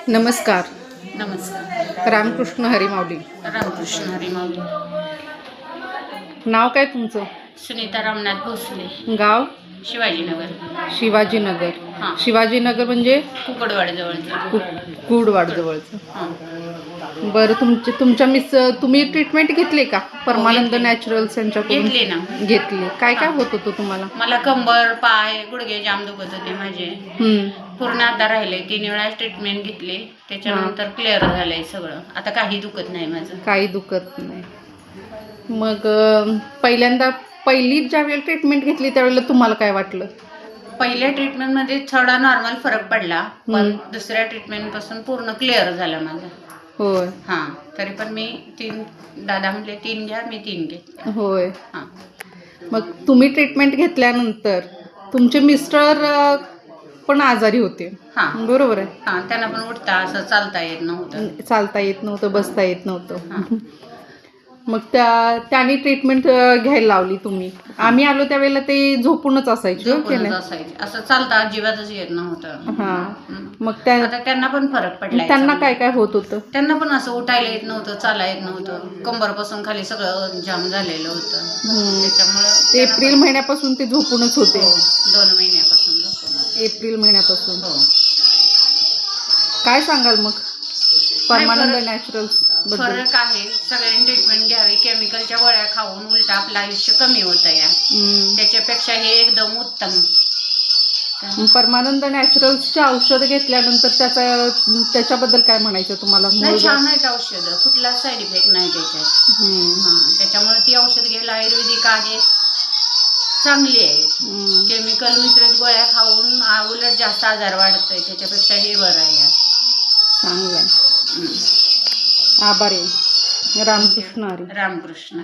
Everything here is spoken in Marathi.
नमस्कार. नमस्कार. रामकृष्ण हरी माऊली. रामकृष्ण हरी माऊली. नाव काय तुमचं? सुनीता रामनाथ भोसले. गाव? शिवाजीनगर. शिवाजीनगर. हां. शिवाजीनगर म्हणजे कुकडवाड जवळचं. कुडवाड जवळचं. हां. बरं, तुम्ही ट्रीटमेंट घेतली का परमानंद घेतली. नॅचरल्स यांच्याकडून? घेतली ना. घेतली. काय हां. होत होतं तुम्हाला? मला कंबर, पाय, गुडघे जाम दुखत होते माझे. पूर्ण आता राहिले. 3 वेळा ट्रीटमेंट घेतली. त्याच्यानंतर क्लिअर झालंय सगळं. आता काही दुखत नाही माझं. काही दुखत नाही. मग पहिली ज्यावेळेला ट्रीटमेंट घेतली त्यावेळेला तुम्हाला काय वाटलं? पहिल्या ट्रीटमेंटमध्ये थोडा नॉर्मल फरक पडला, पण दुसऱ्या ट्रीटमेंटपासून पूर्ण क्लिअर झाला माझा. होय. हां. तरी पण मी 3 दादा म्हटले 3 घ्या, मी 3 घेतले. होय. हां. मग तुम्ही ट्रीटमेंट घेतल्यानंतर तुमचे मिस्टर पण आजारी होते. हां. बरोबर आहे. हां. त्यांना पण उठता असं चालता येत नव्हतं. चालता येत नव्हतं, बसता येत नव्हतं. हां. मग त्यांनी ट्रीटमेंट घ्यायला लावली तुम्ही. आम्ही आलो त्यावेळेला ते झोपूनच असायचे. झोपूनच असायचे. असं चालता अजिबातच येत नव्हतं. हां. मग आता त्यांना पण फरक पडलाय. त्यांना काय काय होत होतं? त्यांना पण असं उठायला येत नव्हतं, चालायला येत नव्हतं. कंबरपासून खाली सगळं जाम झालेलं होतं. त्याच्यामुळं एप्रिल महिन्यापासून ते झोपूनच होते. 2 महिन्यापासून झोपून. एप्रिल महिन्यापासून. हो. काय सांगाल मग परमानंद नॅचरल्स बद्दल? फरक आहे. सगळ्यांनी ट्रीटमेंट घ्यावी. केमिकलच्या गोळ्या खाऊन उलट आपलं आयुष्य कमी होतं या. त्याच्यापेक्षा हे एकदम उत्तम. परमानंद नॅचरल्सचे औषध घेतल्यानंतर त्याच्याबद्दल काय म्हणायचं तुम्हाला? नाही, छान आहेत औषधं. कुठलाच साईड इफेक्ट नाही त्याच्यात. त्याच्यामुळे ती औषध घ्यायला आयुर्वेदिक आहेत, चांगली आहेत. केमिकल मिश्रित गोळ्या खाऊन उलट जास्त आजार वाढतोय. त्याच्यापेक्षा हे बरं आहे. चांगलं आहे. आभारी. रामकृष्ण हरी. रामकृष्ण.